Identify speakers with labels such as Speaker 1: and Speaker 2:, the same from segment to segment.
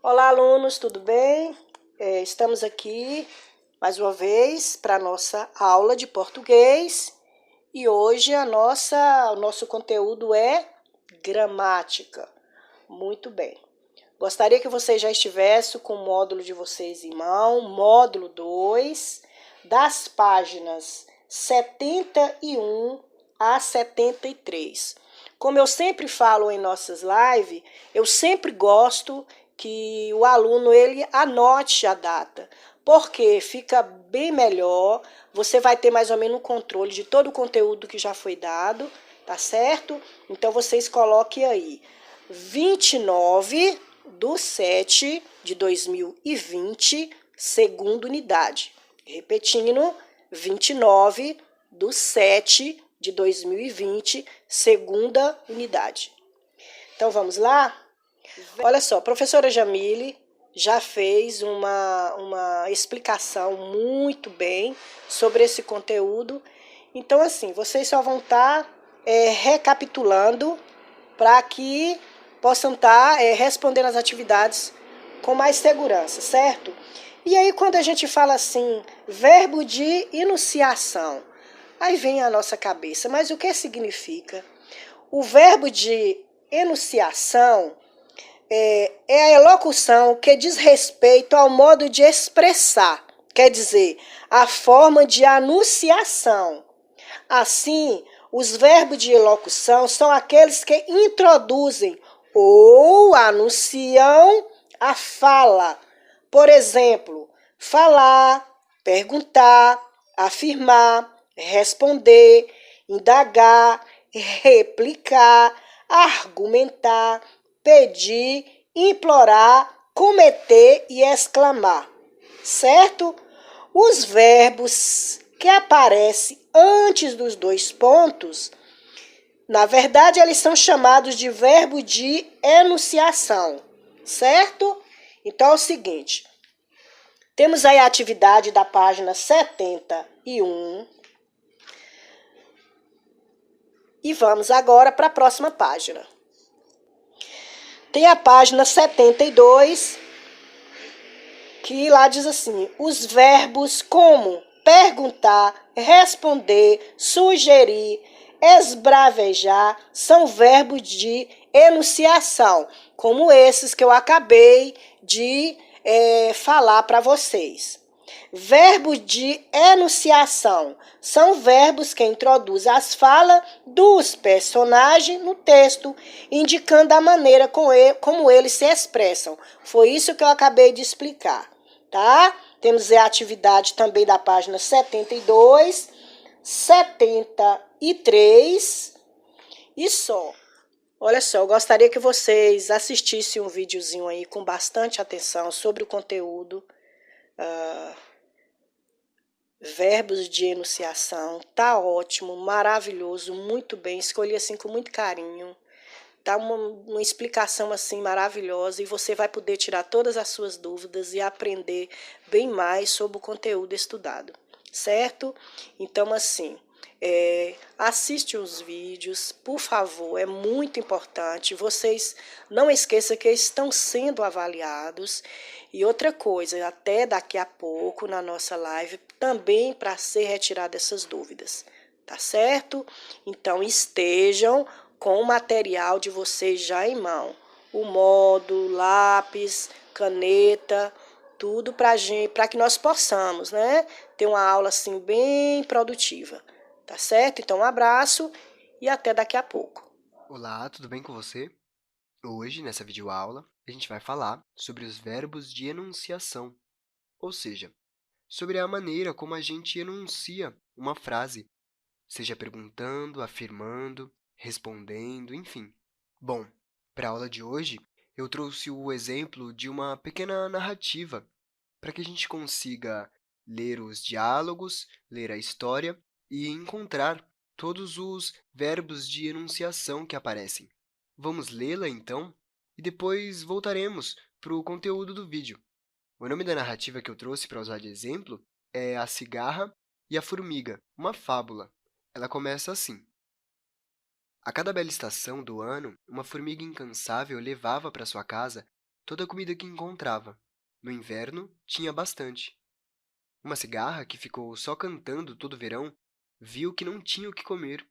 Speaker 1: Olá, alunos, tudo bem? Estamos aqui mais uma vez para a nossa aula de português e hoje o nosso conteúdo é gramática. Muito bem. Gostaria que vocês já estivessem com o módulo de vocês em mão, módulo 2, das páginas 71 a 73. Como eu sempre falo em nossas lives, eu sempre gosto que o aluno ele anote a data, porque fica bem melhor, você vai ter mais ou menos um controle de todo o conteúdo que já foi dado, tá certo? Então, vocês coloquem aí, 29/7/2020, segunda unidade. Repetindo, 29/7/2020, segunda unidade. Então, vamos lá? Olha só, a professora Jamile já fez uma explicação muito bem sobre esse conteúdo. Então, assim, vocês só vão estar recapitulando para que possam estar respondendo as atividades com mais segurança, certo? E aí, quando a gente fala assim, verbo de enunciação, aí vem à nossa cabeça, mas o que significa? O verbo de enunciação é a elocução que diz respeito ao modo de expressar, quer dizer, a forma de anunciação. Assim, os verbos de elocução são aqueles que introduzem ou anunciam a fala. Por exemplo, falar, perguntar, afirmar, responder, indagar, replicar, argumentar, pedir, implorar, cometer e exclamar, certo? Os verbos que aparecem antes dos dois pontos, na verdade, eles são chamados de verbo de enunciação, certo? Então, é o seguinte, temos aí a atividade da página 71 e vamos agora para a próxima página. Tem a página 72, que lá diz assim, os verbos como perguntar, responder, sugerir, esbravejar, são verbos de enunciação, como esses que eu acabei de falar para vocês. Verbos de enunciação são verbos que introduzem as falas dos personagens no texto, indicando a maneira como eles se expressam. Foi isso que eu acabei de explicar, tá? Temos a atividade também da página 72, 73 e só. Olha só, eu gostaria que vocês assistissem um videozinho aí com bastante atenção sobre o conteúdo. Verbos de enunciação, tá ótimo, maravilhoso, muito bem, escolhi assim com muito carinho, tá uma explicação assim maravilhosa e você vai poder tirar todas as suas dúvidas e aprender bem mais sobre o conteúdo estudado, certo? Então, assim, assiste os vídeos, por favor, é muito importante. Vocês não esqueçam que estão sendo avaliados. E outra coisa, até daqui a pouco na nossa live, também para ser retirada essas dúvidas, tá certo? Então, estejam com o material de vocês já em mão. O módulo, lápis, caneta, tudo para que nós possamos, né, ter uma aula assim bem produtiva. Tá certo? Então, um abraço e até daqui a pouco.
Speaker 2: Olá, tudo bem com você? Hoje, nessa videoaula, a gente vai falar sobre os verbos de enunciação, ou seja, sobre a maneira como a gente enuncia uma frase, seja perguntando, afirmando, respondendo, enfim. Bom, para a aula de hoje, eu trouxe o exemplo de uma pequena narrativa para que a gente consiga ler os diálogos, ler a história e encontrar todos os verbos de enunciação que aparecem. Vamos lê-la, então, e depois voltaremos para o conteúdo do vídeo. O nome da narrativa que eu trouxe para usar de exemplo é A Cigarra e a Formiga, uma fábula. Ela começa assim. A cada bela estação do ano, uma formiga incansável levava para sua casa toda a comida que encontrava. No inverno, tinha bastante. Uma cigarra, que ficou só cantando todo o verão, viu que não tinha o que comer.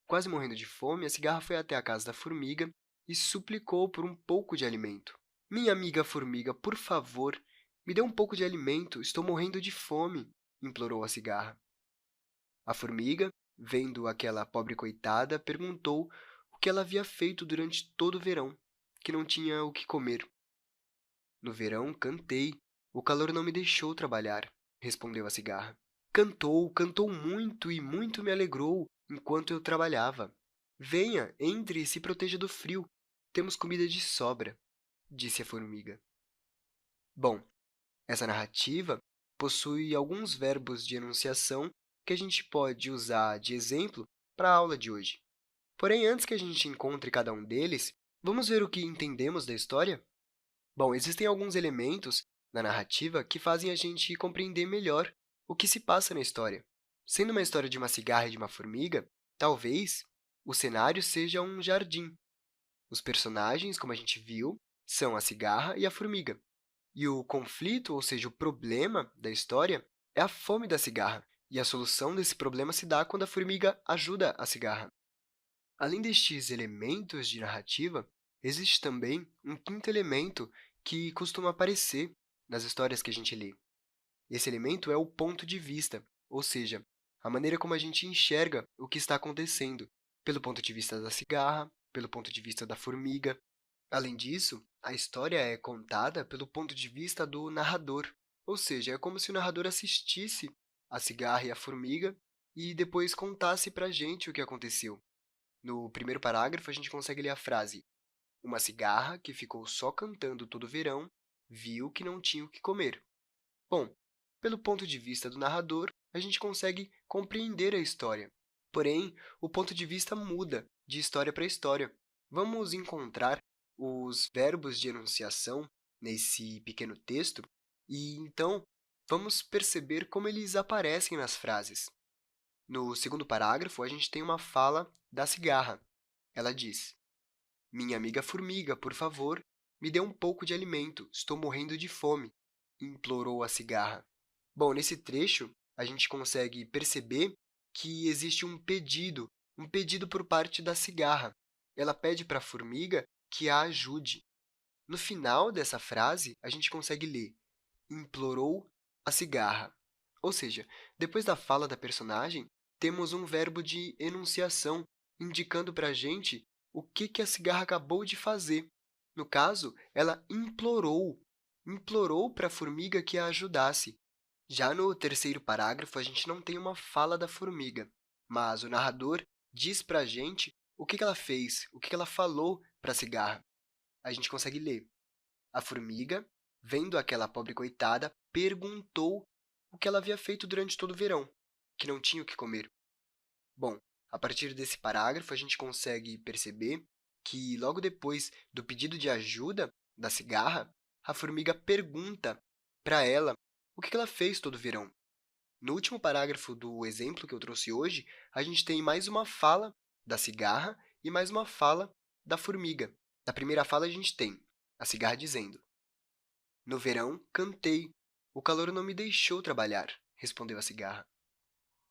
Speaker 2: Quase morrendo de fome, a cigarra foi até a casa da formiga e suplicou por um pouco de alimento. Minha amiga formiga, por favor, me dê um pouco de alimento, estou morrendo de fome, implorou a cigarra. A formiga, vendo aquela pobre coitada, perguntou o que ela havia feito durante todo o verão, que não tinha o que comer. No verão, cantei. O calor não me deixou trabalhar, respondeu a cigarra. Cantou, cantou muito e muito me alegrou enquanto eu trabalhava. Venha, entre e se proteja do frio. Temos comida de sobra, disse a formiga. Bom, essa narrativa possui alguns verbos de enunciação que a gente pode usar de exemplo para a aula de hoje. Porém, antes que a gente encontre cada um deles, vamos ver o que entendemos da história? Bom, existem alguns elementos na narrativa que fazem a gente compreender melhor o que se passa na história. Sendo uma história de uma cigarra e de uma formiga, talvez o cenário seja um jardim. Os personagens, como a gente viu, são a cigarra e a formiga. E o conflito, ou seja, o problema da história, é a fome da cigarra. E a solução desse problema se dá quando a formiga ajuda a cigarra. Além destes elementos de narrativa, existe também um quinto elemento que costuma aparecer nas histórias que a gente lê. Esse elemento é o ponto de vista, ou seja, a maneira como a gente enxerga o que está acontecendo, pelo ponto de vista da cigarra, pelo ponto de vista da formiga. Além disso, a história é contada pelo ponto de vista do narrador, ou seja, é como se o narrador assistisse a cigarra e a formiga e depois contasse para a gente o que aconteceu. No primeiro parágrafo, a gente consegue ler a frase: uma cigarra, que ficou só cantando todo o verão, viu que não tinha o que comer. Bom, pelo ponto de vista do narrador, a gente consegue compreender a história. Porém, o ponto de vista muda de história para história. Vamos encontrar os verbos de enunciação nesse pequeno texto e, então, vamos perceber como eles aparecem nas frases. No segundo parágrafo, a gente tem uma fala da cigarra. Ela diz: minha amiga formiga, por favor, me dê um pouco de alimento, estou morrendo de fome, implorou a cigarra. Bom, nesse trecho, a gente consegue perceber que existe um pedido por parte da cigarra. Ela pede para a formiga que a ajude. No final dessa frase, a gente consegue ler: implorou a cigarra. Ou seja, depois da fala da personagem, temos um verbo de enunciação, indicando para a gente o que a cigarra acabou de fazer. No caso, ela implorou para a formiga que a ajudasse. Já no terceiro parágrafo, a gente não tem uma fala da formiga, mas o narrador diz para a gente o que ela fez, o que ela falou para a cigarra. A gente consegue ler: a formiga, vendo aquela pobre coitada, perguntou o que ela havia feito durante todo o verão, que não tinha o que comer. Bom, a partir desse parágrafo, a gente consegue perceber que, logo depois do pedido de ajuda da cigarra, a formiga pergunta para ela o que ela fez todo o verão. No último parágrafo do exemplo que eu trouxe hoje, a gente tem mais uma fala da cigarra e mais uma fala da formiga. Na primeira fala, a gente tem a cigarra dizendo: no verão, cantei. O calor não me deixou trabalhar, respondeu a cigarra.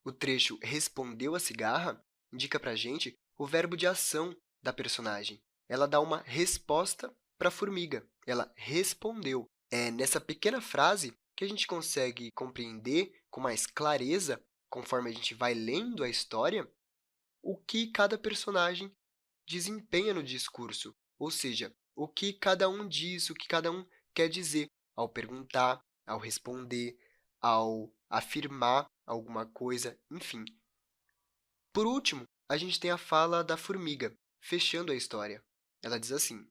Speaker 2: O trecho respondeu a cigarra indica para a gente o verbo de ação da personagem. Ela dá uma resposta para a formiga. Ela respondeu. É nessa pequena frase que a gente consegue compreender com mais clareza, conforme a gente vai lendo a história, o que cada personagem desempenha no discurso, ou seja, o que cada um diz, o que cada um quer dizer ao perguntar, ao responder, ao afirmar alguma coisa, enfim. Por último, a gente tem a fala da formiga, fechando a história. Ela diz assim: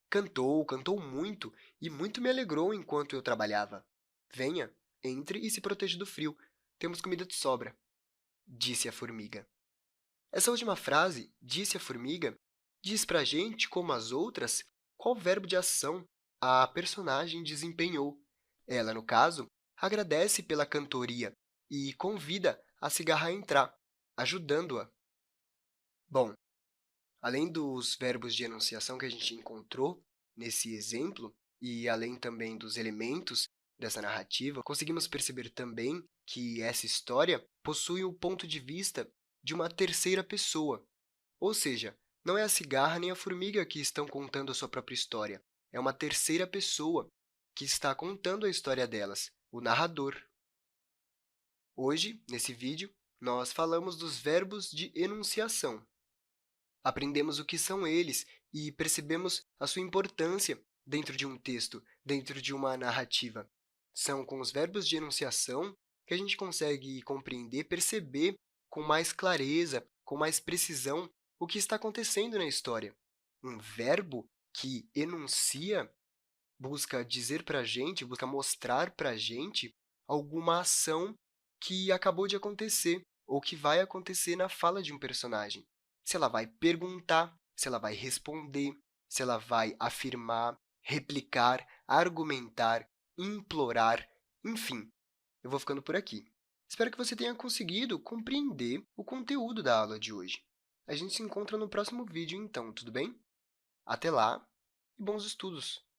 Speaker 2: cantou, cantou muito e muito me alegrou enquanto eu trabalhava. Venha, entre e se proteja do frio. Temos comida de sobra, disse a formiga. Essa última frase, disse a formiga, diz para a gente, como as outras, qual verbo de ação a personagem desempenhou. Ela, no caso, agradece pela cantoria e convida a cigarra a entrar, ajudando-a. Bom, além dos verbos de enunciação que a gente encontrou nesse exemplo, e além também dos elementos dessa narrativa, conseguimos perceber também que essa história possui o ponto de vista de uma terceira pessoa. Ou seja, não é a cigarra nem a formiga que estão contando a sua própria história. É uma terceira pessoa que está contando a história delas, o narrador. Hoje, nesse vídeo, nós falamos dos verbos de enunciação. Aprendemos o que são eles e percebemos a sua importância dentro de um texto, dentro de uma narrativa. São com os verbos de enunciação que a gente consegue compreender, perceber com mais clareza, com mais precisão, o que está acontecendo na história. Um verbo que enuncia busca dizer para a gente, busca mostrar para a gente alguma ação que acabou de acontecer ou que vai acontecer na fala de um personagem. Se ela vai perguntar, se ela vai responder, se ela vai afirmar, replicar, argumentar, implorar, enfim. Eu vou ficando por aqui. Espero que você tenha conseguido compreender o conteúdo da aula de hoje. A gente se encontra no próximo vídeo, então, tudo bem? Até lá e bons estudos!